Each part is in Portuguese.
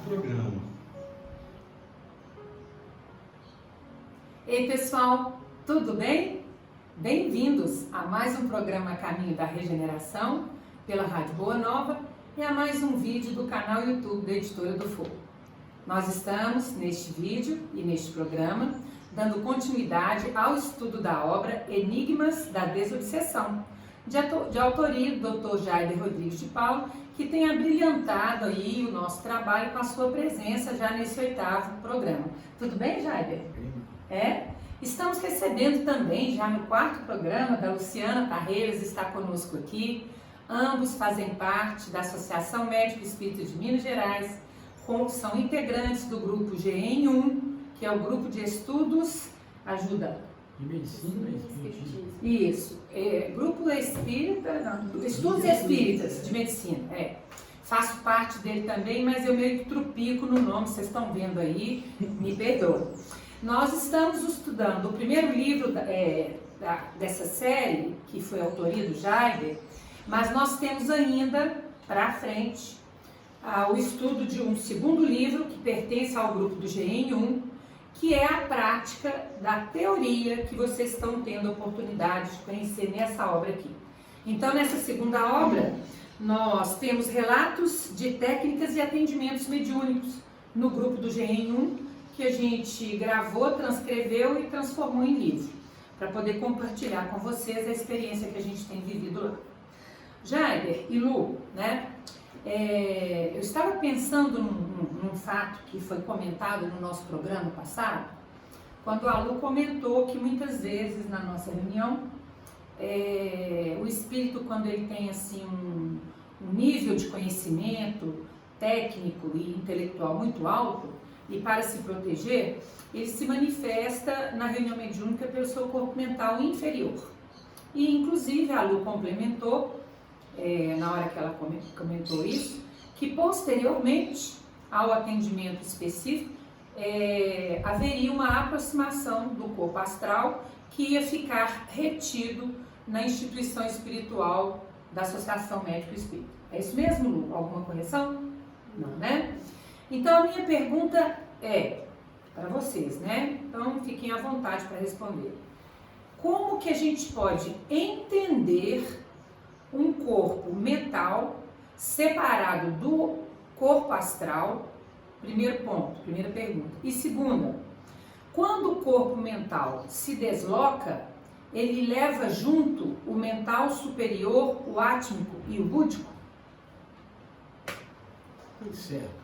programa. Ei pessoal, tudo bem? Bem-vindos a mais um programa Caminho da Regeneração pela Rádio Boa Nova e a mais um vídeo do canal YouTube da Editora do Fogo. Nós estamos neste vídeo e neste programa dando continuidade ao estudo da obra Enigmas da Desobsessão, de autoria do Dr. Jaider Rodrigues de Paulo, que tem abrilhantado aí o nosso trabalho com a sua presença já nesse 8º programa. Tudo bem, Jaider? Estamos recebendo também, já no 4º programa, da Luciana Parreiras, está conosco aqui. Ambos fazem parte da Associação Médico Espírita de Minas Gerais, são integrantes do grupo GEM1, que é o grupo de estudos, De medicina e espiritismo. Isso, grupo espírita, não, estudos espíritas de medicina, Faço parte dele também, mas eu meio que trupico no nome, vocês estão vendo aí, me perdoem. Nós estamos estudando o primeiro livro dessa série, que foi a autoria do Jaider, mas nós temos ainda para frente o estudo de um segundo livro que pertence ao grupo do GEM1, que é a prática da teoria que vocês estão tendo a oportunidade de conhecer nessa obra aqui. Então, nessa segunda obra, nós temos relatos de técnicas e atendimentos mediúnicos no grupo do GEM1, que a gente gravou, transcreveu e transformou em livro, para poder compartilhar com vocês a experiência que a gente tem vivido lá. Jaider e Lu, eu estava pensando num fato que foi comentado no nosso programa passado, quando a Lu comentou que muitas vezes na nossa reunião, o espírito, quando ele tem assim um nível de conhecimento técnico e intelectual muito alto, e para se proteger, ele se manifesta na reunião mediúnica pelo seu corpo mental inferior. E inclusive a Lu complementou, na hora que ela comentou isso, que posteriormente ao atendimento específico, haveria uma aproximação do corpo astral que ia ficar retido na instituição espiritual da Associação Médico Espírita. É isso mesmo, Lu? Alguma correção? Não, né? Então a minha pergunta é para vocês, Então fiquem à vontade para responder. Como que a gente pode entender um corpo mental separado do corpo astral? Primeiro ponto, primeira pergunta. E segunda, quando o corpo mental se desloca, ele leva junto o mental superior, o átmico e o búdico? Certo.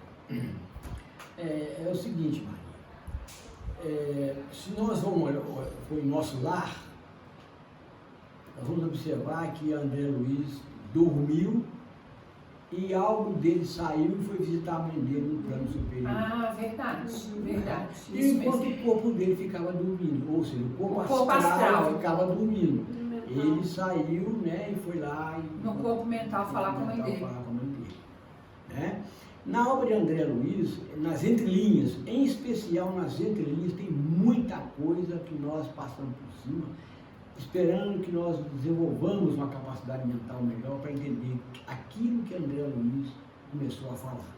É o seguinte, Maria. Se nós vamos olhar o nosso lar, nós vamos observar que André Luiz dormiu e algo dele saiu e foi visitar a mãe dele no plano superior. Ah, verdade, verdade. E enquanto o corpo dele ficava dormindo, ou seja, o corpo astral ficava dormindo. Ele saiu, e foi lá no corpo mental falar com a mãe dele. Na obra de André Luiz, nas entrelinhas, em especial nas entrelinhas, tem muita coisa que nós passamos por cima, esperando que nós desenvolvamos uma capacidade mental melhor para entender aquilo que André Luiz começou a falar.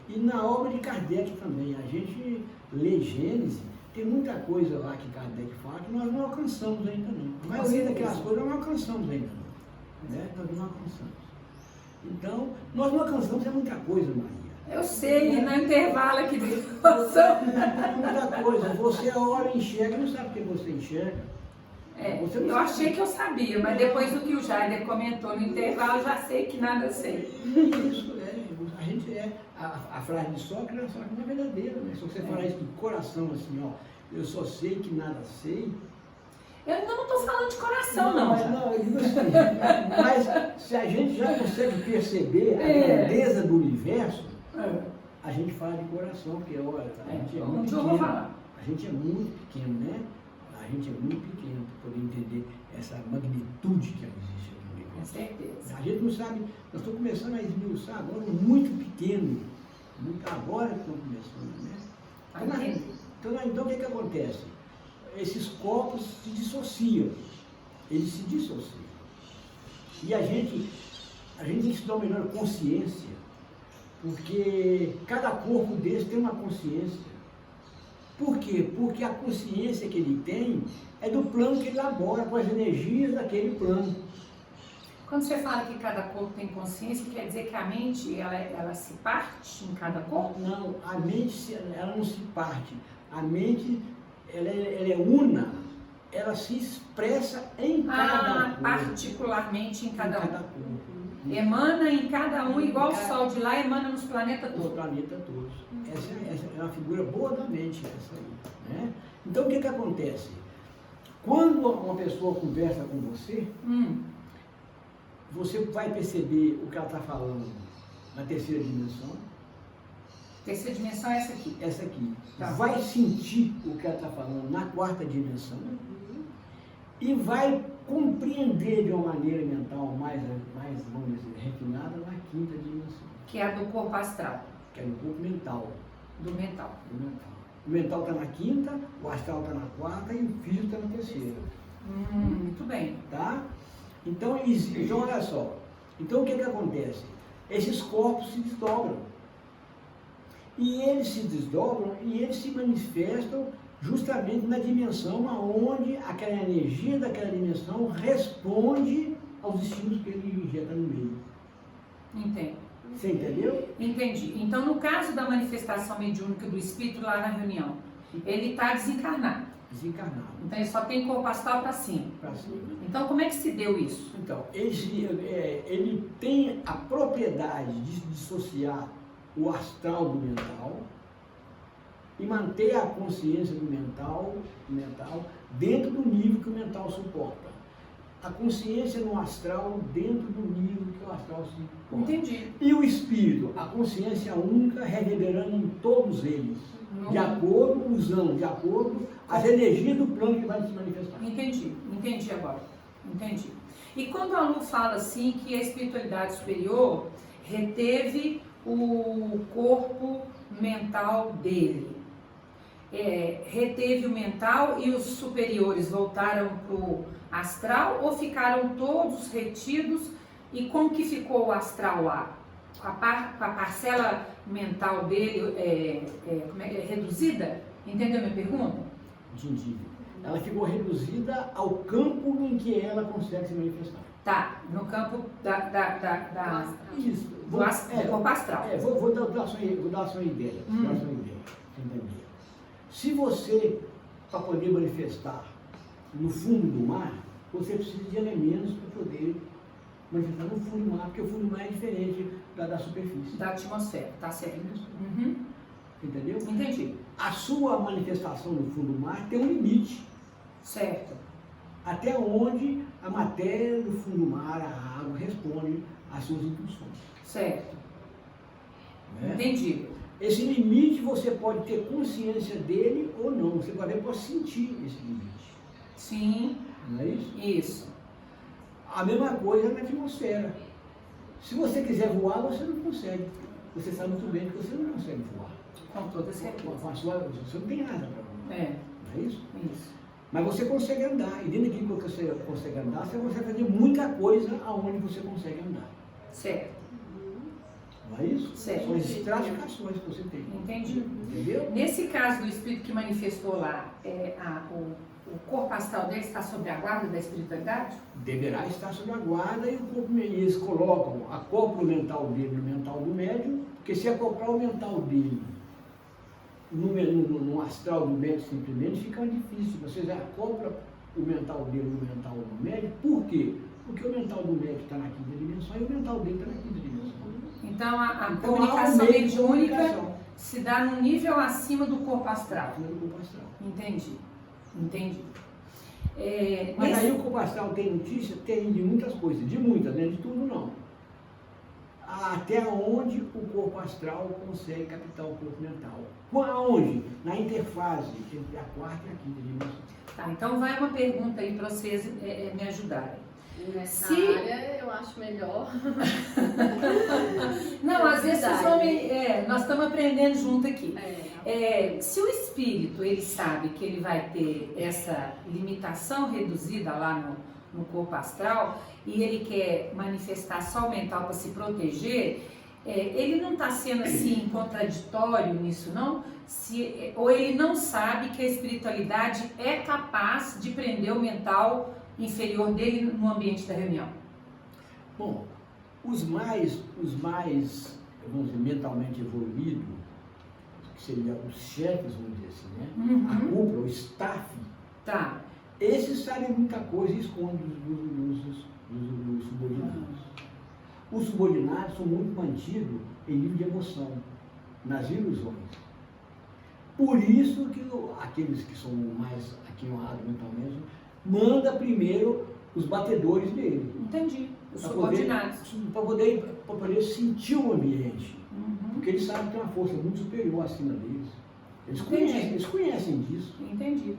E na obra de Kardec também, a gente lê Gênesis, tem muita coisa lá que Kardec fala que nós não alcançamos ainda não. A maioria daquelas coisas nós não alcançamos ainda não. Nós não alcançamos. Então, nós não alcançamos muita coisa, Maria. Eu sei, no intervalo aqui de muita coisa. Você olha e enxerga, não sabe o que você enxerga. Eu achei que eu sabia, mas depois do que o Jaider comentou no intervalo, já sei que nada sei. Isso, a gente a frase de Sócrates não é verdadeira, Se você falar isso de coração, assim, eu só sei que nada sei. Eu ainda não estou falando de coração, não. Eu digo assim, mas se a gente já consegue perceber a grandeza do universo, a gente fala de coração, porque a gente é muito pequeno. A gente é muito pequeno, A gente é muito pequeno para poder entender essa magnitude que existe no universo. Com certeza. A gente não sabe, nós estamos começando a esmiuçar agora muito pequeno, agora que estão começando, Então o que acontece? Esses corpos se dissociam, eles se dissociam. E a gente tem que se dar uma melhor consciência Porque cada corpo desse tem uma consciência. Por quê? Porque a consciência que ele tem é do plano que ele labora, com as energias daquele plano. Quando você fala que cada corpo tem consciência, quer dizer que a mente, ela se parte em cada corpo? Não, a mente, ela não se parte. A mente, ela é una, ela se expressa em cada corpo. Particularmente em cada um. corpo. Emana em cada um, igual o Sol de lá emana nos planetas todos. Os planetas todos. Essa é uma figura boa da mente, essa aí. Né? Então, o que acontece? Quando uma pessoa conversa com você, você vai perceber o que ela está falando na terceira dimensão. Terceira dimensão é essa aqui. Essa aqui. Tá. Vai sentir o que ela está falando na quarta dimensão. E vai compreender de uma maneira mental mais vamos dizer, refinada na quinta dimensão. Que é a do corpo astral. Que é do corpo mental. Do mental. O mental está na quinta, o astral está na quarta e o físico está na terceira. Muito bem. Tá? Então olha só. Então o que acontece? Esses corpos se desdobram. E eles se desdobram e eles se manifestam justamente na dimensão onde aquela energia daquela dimensão responde aos estímulos que ele injeta no meio. Entendo. Você entendeu? Entendi. Então, no caso da manifestação mediúnica do espírito lá na reunião, ele está desencarnado. Desencarnado. Então, ele só tem corpo astral para cima. Para cima. Então, como é que se deu isso? Então, ele tem a propriedade de dissociar o astral do mental e manter a consciência do mental dentro do nível que o mental suporta. A consciência no astral dentro do nível que o astral suporta. Entendi. E o espírito, a consciência única reverberando em todos eles, usando de acordo as energias do plano que vai se manifestar. Entendi agora. Entendi. E quando a Lu fala assim que a espiritualidade superior reteve o corpo mental dele, reteve o mental e os superiores voltaram para o astral ou ficaram todos retidos? E como que ficou o astral lá? Com a parcela mental dele reduzida? Entendeu a minha pergunta? Entendi. Ela ficou reduzida ao campo em que ela consegue se manifestar. Tá, no campo Isso. do corpo astral. Vou dar só uma ideia. Entender. Se você, para poder manifestar no fundo do mar, você precisa de elementos para poder manifestar no fundo do mar, porque o fundo do mar é diferente da superfície. Da atmosfera, tá certo. Entendeu? Entendi. A sua manifestação no fundo do mar tem um limite. Certo. Até onde a matéria do fundo do mar, a água, responde às suas intuições. Certo. Né? Entendi. Esse limite você pode ter consciência dele ou não. Você pode sentir esse limite. Sim. Não é isso? Isso. A mesma coisa na atmosfera. Se você quiser voar, você não consegue. Você sabe muito bem que você não consegue voar. Com toda certeza. Você não tem nada para voar. Não é isso? Isso. Mas você consegue andar. E dentro daquilo que você consegue andar, você consegue fazer muita coisa aonde você consegue andar. Certo. Não é isso? Certo. São as estratificações que você tem. Entendi. Entendeu? Nesse caso do espírito que manifestou lá, o corpo astral dele está sob a guarda da espiritualidade? Deverá estar sob a guarda e o corpo, eles colocam a acopla mental dele no mental do médium, porque se acoplar o mental dele no astral do médium simplesmente fica difícil. Vocês acoplam o mental dele no mental do médium, por quê? Porque o mental do médium está na quinta dimensão e o mental dele está na quinta dimensão. Então a Então, comunicação há um meio de mediúnica comunicação. se dá num nível acima do corpo astral. Acima do corpo astral. Entendi. Mas aí o corpo astral tem notícia? Tem de muitas coisas, de muitas, não é de tudo não. Até onde o corpo astral consegue captar o corpo mental. Aonde? Na interfase entre a quarta e a quinta dimensão. Tá, então vai uma pergunta aí para vocês me ajudarem. Nessa área eu acho melhor. Não, às vezes vocês vão nós estamos aprendendo junto aqui. Se o espírito ele sabe que ele vai ter essa limitação reduzida lá no corpo astral e ele quer manifestar só o mental para se proteger, ele não está sendo assim contraditório nisso, não? Ou ele não sabe que a espiritualidade é capaz de prender o mental inferior dele no ambiente da reunião? Bom, os mais, vamos dizer, mentalmente evoluídos, que seriam os chefes, vamos dizer assim, né? Uhum. A cúpula, o staff, Tá. esses sabem muita coisa e escondem dos subordinados. Os subordinados são muito mantidos em nível de emoção, nas ilusões. Por isso que aqueles que são mais aquinhoados mentalmente, manda primeiro os batedores dele. Entendi. Os subordinados. Para poder sentir o ambiente. Uhum. Porque eles sabem que tem uma força muito superior acima deles. Eles conhecem disso. Entendi.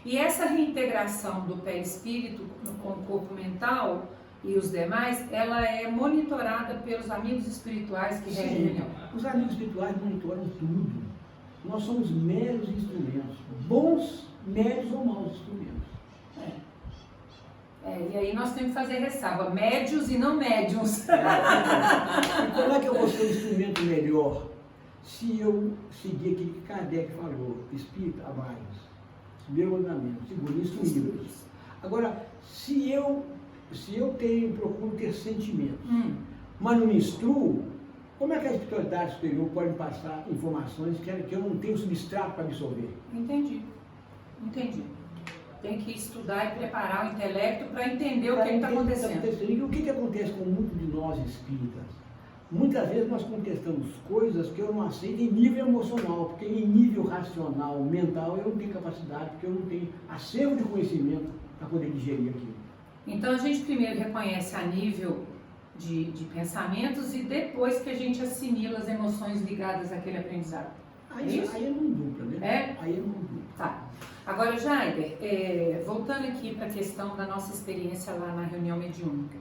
E essa reintegração do perispírito com o corpo mental e os demais, ela é monitorada pelos amigos espirituais que regem a reunião. Os amigos espirituais monitoram tudo. Nós somos meros instrumentos, bons, médios ou maus instrumentos. E aí nós temos que fazer ressalva, médios e não médiums. E como é que eu vou ser um instrumento melhor se eu seguir aquilo que Kardec falou, espírito, abaixo, meu andamento, segundo instruí-los. Agora, se eu procuro ter sentimentos, mas não me instruo, como é que a espiritualidade superior pode passar informações que eu não tenho substrato para absorver? Entendi. Tem que estudar e preparar o intelecto para entender o que está acontecendo. E o que acontece com muitos de nós espíritas? Muitas vezes nós contestamos coisas que eu não aceito em nível emocional, porque em nível racional, mental, eu não tenho capacidade, porque eu não tenho acervo de conhecimento para poder digerir aquilo. Então a gente primeiro reconhece a nível de pensamentos e depois que a gente assimila as emoções ligadas àquele aprendizado. Aí é não dupla, né? Aí é não dupla. Tá. Agora, Jaiber, voltando aqui para a questão da nossa experiência lá na reunião mediúnica.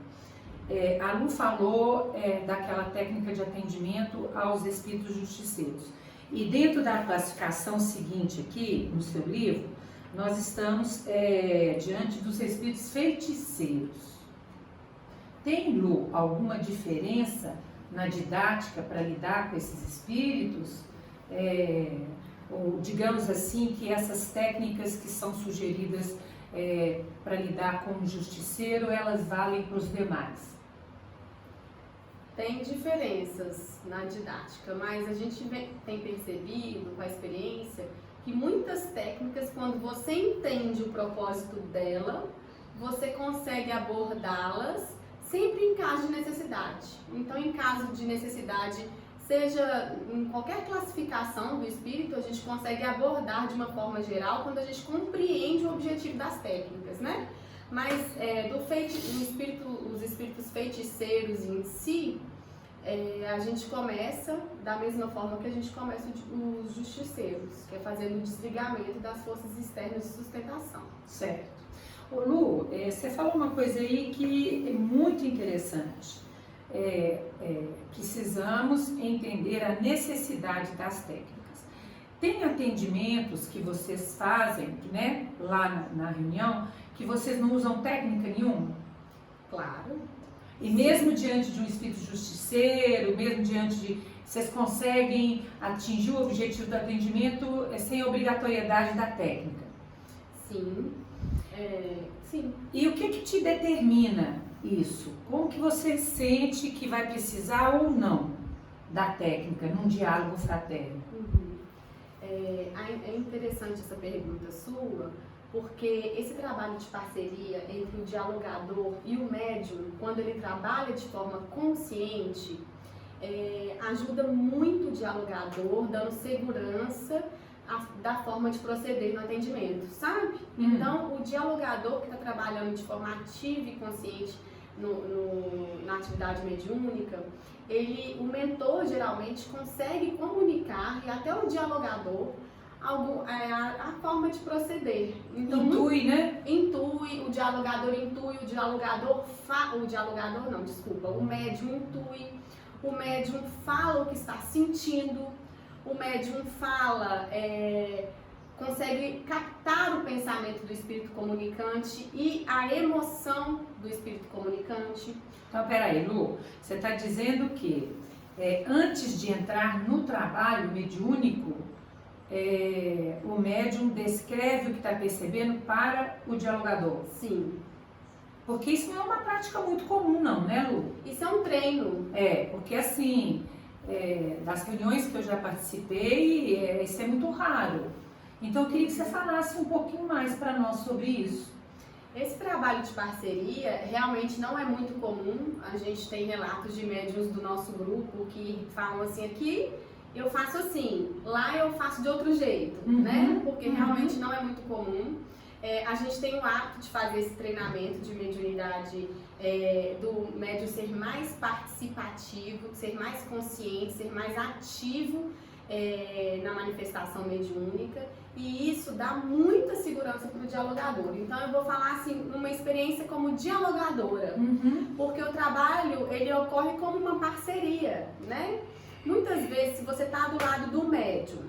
A Lu falou daquela técnica de atendimento aos espíritos justiceiros. E dentro da classificação seguinte aqui, no seu livro, nós estamos diante dos espíritos feiticeiros. Tem, Lu, alguma diferença na didática para lidar com esses espíritos? Ou digamos assim, que essas técnicas que são sugeridas para lidar com o justiceiro, elas valem para os demais? Tem diferenças na didática, mas a gente tem percebido com a experiência que muitas técnicas, quando você entende o propósito dela, você consegue abordá-las sempre em caso de necessidade. Então, em caso de necessidade, seja em qualquer classificação do espírito, a gente consegue abordar de uma forma geral quando a gente compreende o objetivo das técnicas, né? Mas os espíritos feiticeiros em si, a gente começa da mesma forma que a gente começa os justiceiros, que é fazendo o desligamento das forças externas de sustentação. Certo. Ô Lu, você falou uma coisa aí que é muito interessante. Precisamos entender a necessidade das técnicas. Tem atendimentos que vocês fazem, né, lá na reunião, que vocês não usam técnica nenhuma? Claro. E mesmo diante de um espírito justiceiro, mesmo diante de... Vocês conseguem atingir o objetivo do atendimento sem a obrigatoriedade da técnica? Sim. Sim. E o que te determina isso? Como que você sente que vai precisar ou não da técnica num diálogo fraterno? É interessante essa pergunta sua, porque esse trabalho de parceria entre o dialogador e o médium, quando ele trabalha de forma consciente, ajuda muito o dialogador, dando segurança da forma de proceder no atendimento, sabe? Então, o dialogador que está trabalhando de forma ativa e consciente na atividade mediúnica, o mentor geralmente consegue comunicar, e até o dialogador, a forma de proceder. Então, né? O dialogador intui, o médium intui, o médium fala o que está sentindo, o médium fala consegue captar o pensamento do espírito comunicante e a emoção do espírito comunicante. Então, peraí, Lu, você está dizendo que antes de entrar no trabalho mediúnico, o médium descreve o que está percebendo para o dialogador? Sim. Porque isso não é uma prática muito comum, não, né, Lu? Isso é um treino. Porque assim, das reuniões que eu já participei, isso é muito raro. Então eu queria que você falasse um pouquinho mais para nós sobre isso. Esse trabalho de parceria realmente não é muito comum. A gente tem relatos de médiuns do nosso grupo que falam assim, aqui eu faço assim, lá eu faço de outro jeito, né? Porque realmente não é muito comum. A gente tem o hábito de fazer esse treinamento de mediunidade, do médium ser mais participativo, ser mais consciente, ser mais ativo na manifestação mediúnica, e isso dá muita segurança para o dialogador. Então eu vou falar assim, uma experiência como dialogadora, porque o trabalho ele ocorre como uma parceria, né? Muitas vezes, se você está do lado do médium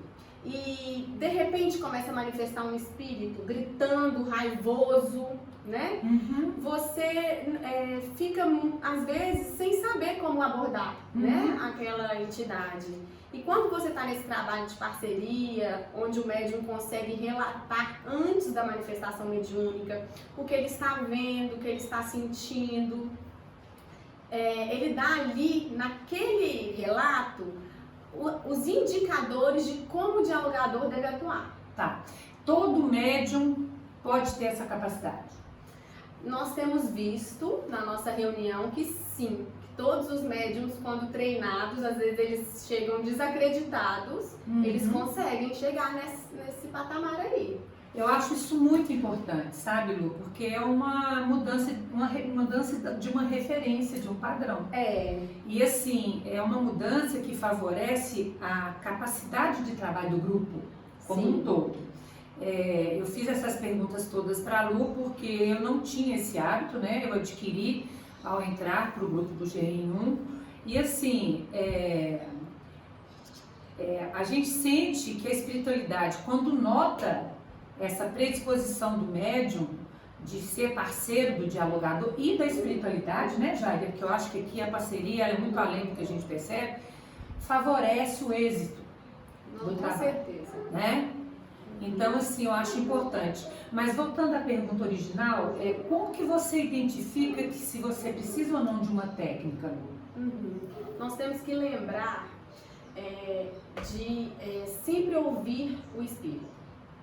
e de repente começa a manifestar um espírito gritando, raivoso, né? Você fica às vezes sem saber como abordar, né? Aquela entidade. E quando você está nesse trabalho de parceria, onde o médium consegue relatar antes da manifestação mediúnica o que ele está vendo, o que ele está sentindo, ele dá ali, naquele relato, os indicadores de como o dialogador deve atuar. Tá. Todo médium pode ter essa capacidade? Nós temos visto na nossa reunião que sim, todos os médiums, quando treinados, às vezes eles chegam desacreditados, eles conseguem chegar nesse patamar aí. Eu acho isso muito importante, sabe, Lu? Porque é uma mudança de uma referência, de um padrão. E assim, é uma mudança que favorece a capacidade de trabalho do grupo como um todo. Eu fiz essas perguntas todas para a Lu porque eu não tinha esse hábito, né? Eu adquiri ao entrar para o grupo do GR1. E assim, a gente sente que a espiritualidade, quando nota essa predisposição do médium de ser parceiro do dialogador e da espiritualidade, né, Jair? Porque eu acho que aqui a parceria é muito além do que a gente percebe, favorece o êxito do trabalho. Com certeza. Né? Então, assim, eu acho importante. Mas voltando à pergunta original, como que você identifica que se você precisa ou não de uma técnica? Nós temos que lembrar de sempre ouvir o espírito.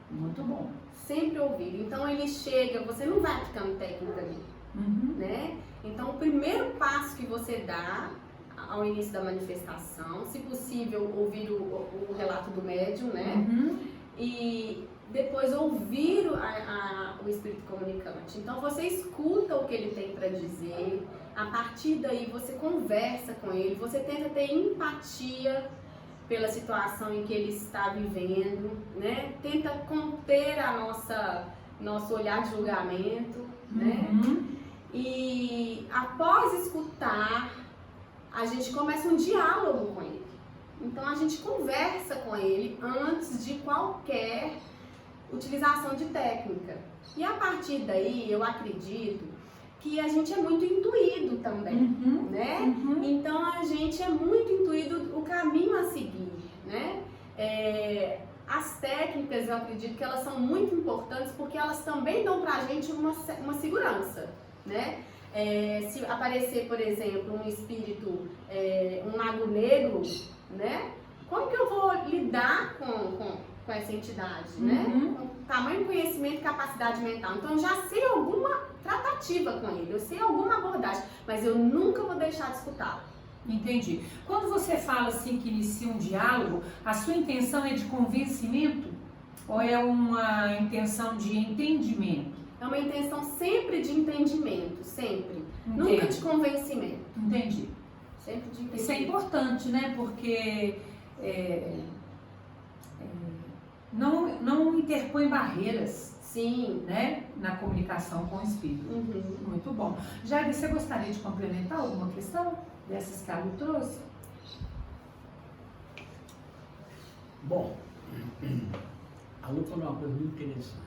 Muito bom. Sempre ouvir. Então ele chega, você não vai aplicando técnica ali, né? Então o primeiro passo que você dá ao início da manifestação, se possível ouvir o relato do médium, né? E depois ouvir o espírito comunicante. Então você escuta o que ele tem para dizer, a partir daí você conversa com ele, você tenta ter empatia pela situação em que ele está vivendo, né? Tenta conter nosso olhar de julgamento, né? E após escutar, a gente começa um diálogo com ele. Então a gente conversa com ele antes de qualquer utilização de técnica. E a partir daí, eu acredito que a gente é muito intuído também, né? Então a gente é muito intuído o caminho a seguir, né? As técnicas, eu acredito que elas são muito importantes porque elas também dão pra gente uma segurança, né? Se aparecer, por exemplo, um espírito, um mago negro, né? Como que eu vou lidar com essa entidade, né? Com tamanho conhecimento e capacidade mental. Então eu já sei alguma tratativa com ele, eu sei alguma abordagem, mas eu nunca vou deixar de escutá-lo. Entendi. Quando você fala assim que inicia um diálogo, a sua intenção é de convencimento ou é uma intenção de entendimento? É uma intenção sempre de entendimento, sempre. Entendo. Nunca de convencimento. Entendi. Sempre de entendimento. Isso é importante, né? Porque não interpõe barreiras. Sim. Né? Na comunicação com o espírito. Muito bom. Jair, você gostaria de complementar alguma questão dessas que a Lu trouxe? Bom, A Lu falou uma coisa muito interessante.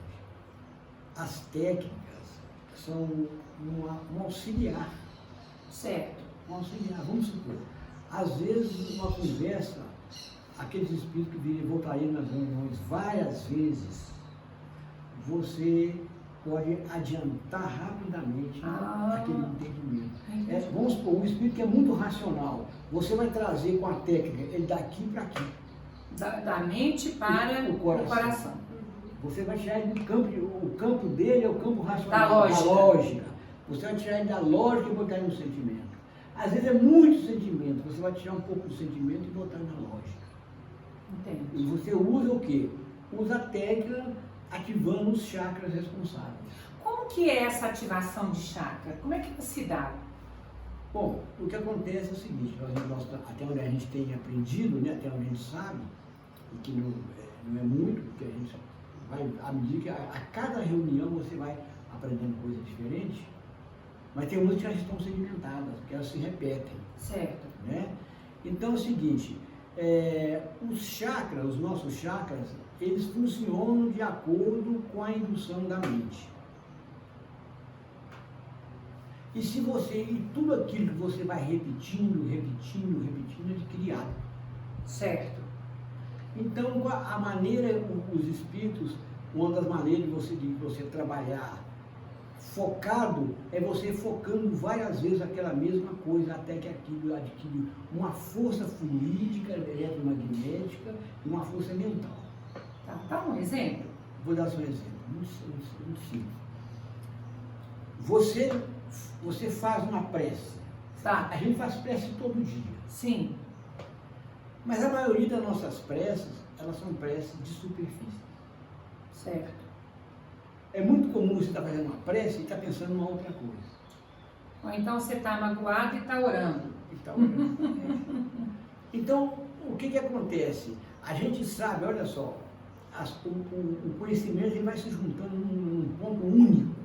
As técnicas são um auxiliar. Certo. Um auxiliar. Vamos supor, às vezes, numa conversa, aqueles espíritos que voltariam nas reuniões várias vezes, você pode adiantar rapidamente aquele entendimento. Vamos supor, um espírito que é muito racional, você vai trazer com a técnica ele daqui para aqui. Da mente para o coração. Você vai tirar ele do campo, o campo dele é o campo racional, da lógica. Você vai tirar ele da lógica e botar ele no sentimento. Às vezes é muito sentimento, você vai tirar um pouco do sentimento e botar na lógica. Entendi. E você usa o quê? Usa a técnica ativando os chakras responsáveis. Como que é essa ativação de chakra? Como é que se dá? Bom, o que acontece é o seguinte, até onde a gente tem aprendido, né, até onde a gente sabe, e que não é muito, porque a gente vai, à medida que a cada reunião você vai aprendendo coisa diferente, mas tem umas que já estão sedimentadas, porque elas se repetem. Certo. Né? Então é o seguinte, os chakras, os nossos chakras, eles funcionam de acordo com a indução da mente. E tudo aquilo que você vai repetindo é adquirido. Certo. Então, a maneira, os espíritos, uma das maneiras de você trabalhar focado, é você focando várias vezes aquela mesma coisa, até que aquilo adquire uma força fluídica, eletromagnética e uma força mental. Tá, dá um exemplo? Vou dar só um exemplo, muito simples. Você faz uma prece. Tá. A gente faz prece todo dia. Sim. Mas a maioria das nossas preces, elas são preces de superfície. Certo. É muito comum você estar fazendo uma prece e estar pensando em uma outra coisa. Ou então você está magoado e está orando. Então, o que acontece? A gente sabe, olha só, o conhecimento ele vai se juntando num ponto único.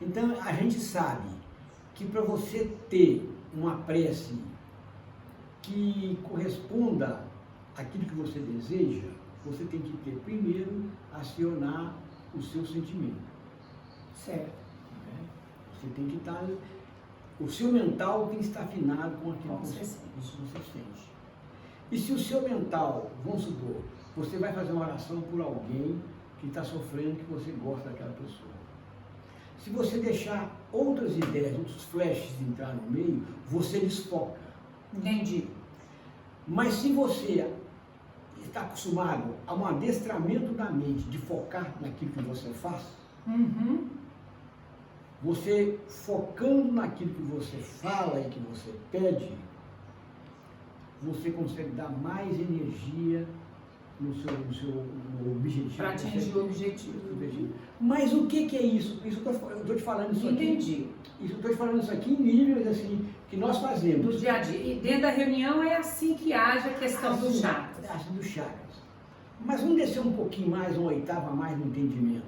Então, a gente sabe que para você ter uma prece que corresponda àquilo que você deseja, você tem que ter, primeiro, acionar o seu sentimento. Certo. Você tem que estar... O seu mental tem que estar afinado com aquilo que você sente. E se o seu mental, vamos supor, você vai fazer uma oração por alguém que está sofrendo, que você gosta daquela pessoa. Se você deixar outras ideias, outros flashes entrar no meio, você desfoca. Entendi. Mas se você está acostumado a um adestramento da mente de focar naquilo que você faz, você focando naquilo que você fala e que você pede, você consegue dar mais energia no objetivo. Para atingir o objetivo. Mas o que é isso? Eu estou te falando isso aqui. Entendi. Estou te falando isso aqui em níveis assim, que nós fazemos. Do dia a dia. E dentro da reunião é assim que age a questão dos chakras. Dos chakras. Mas vamos descer um pouquinho mais, uma oitava a mais no entendimento.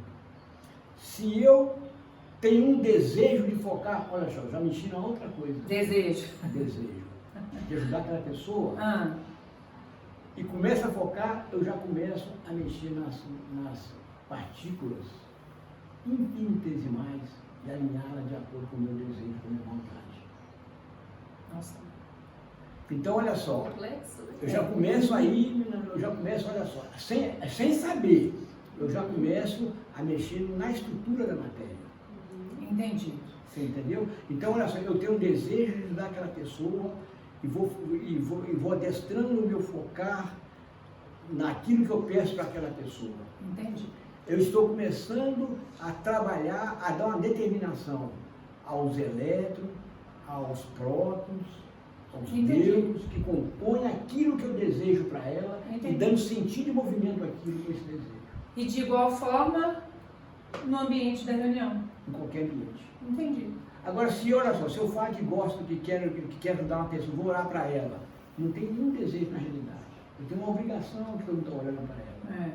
Se eu tenho um desejo de focar, olha só, já mexi na outra coisa. Desejo. De ajudar aquela pessoa. E começa a focar, eu já começo a mexer nas partículas infinitesimais e alinhá-la de acordo com o meu desejo, com a minha vontade. Nossa. Então, olha só, Complexo, né? eu já começo olha só, sem saber, eu já começo a mexer na estrutura da matéria. Entendi. Você entendeu? Então, olha só, eu tenho um desejo de ajudar aquela pessoa e vou adestrando o meu focar naquilo que eu peço para aquela pessoa. Entendi. Eu estou começando a trabalhar, a dar uma determinação aos elétrons, aos prótons, aos nêutrons, que compõem aquilo que eu desejo para ela, e dando sentido e movimento àquilo que eu desejo. E de igual forma, no ambiente da reunião. Em qualquer ambiente. Entendi. Agora, olha só, se eu falo que gosto, que quero ajudar uma pessoa, vou orar para ela, não tem nenhum desejo na realidade. Eu tenho uma obrigação que eu não estou orando para ela.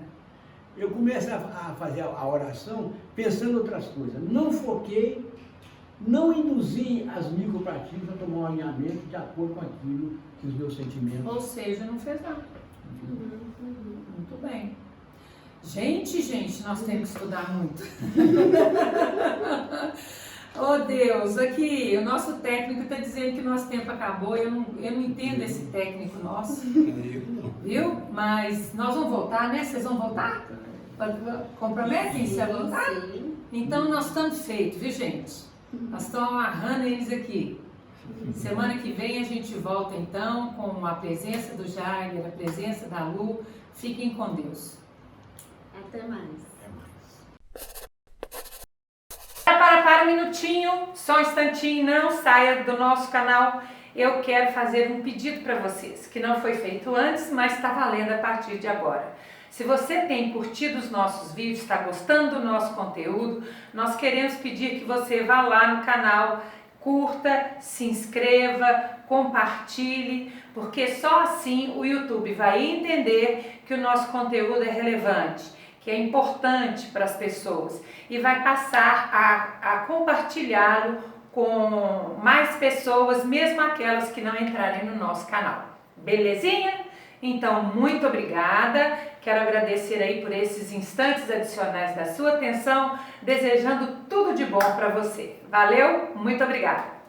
Eu começo a fazer a oração pensando em outras coisas. Não foquei, não induzi as micropartículas a tomar um alinhamento de acordo com aquilo que os meus sentimentos. Ou seja, não fez nada. Não Muito bem. Gente, nós temos que estudar muito. Oh Deus, aqui o nosso técnico está dizendo que o nosso tempo acabou. Eu não entendo esse técnico nosso. Viu? Mas nós vamos voltar, né? Vocês vão voltar? Comprometem-se a voltar? Então nós estamos feitos, viu gente? Nós estamos amarrando eles aqui. Semana que vem a gente volta então com a presença do Jair, a presença da Lu. Fiquem com Deus. Até mais. Para um minutinho, só um instantinho, não saia do nosso canal. Eu quero fazer um pedido para vocês, que não foi feito antes, mas está valendo a partir de agora. Se você tem curtido os nossos vídeos, está gostando do nosso conteúdo, nós queremos pedir que você vá lá no canal, curta, se inscreva, compartilhe, porque só assim o YouTube vai entender que o nosso conteúdo é relevante, que é importante para as pessoas e vai passar a compartilhá-lo com mais pessoas, mesmo aquelas que não entrarem no nosso canal. Belezinha? Então, muito obrigada. Quero agradecer aí por esses instantes adicionais da sua atenção, desejando tudo de bom para você. Valeu? Muito obrigada!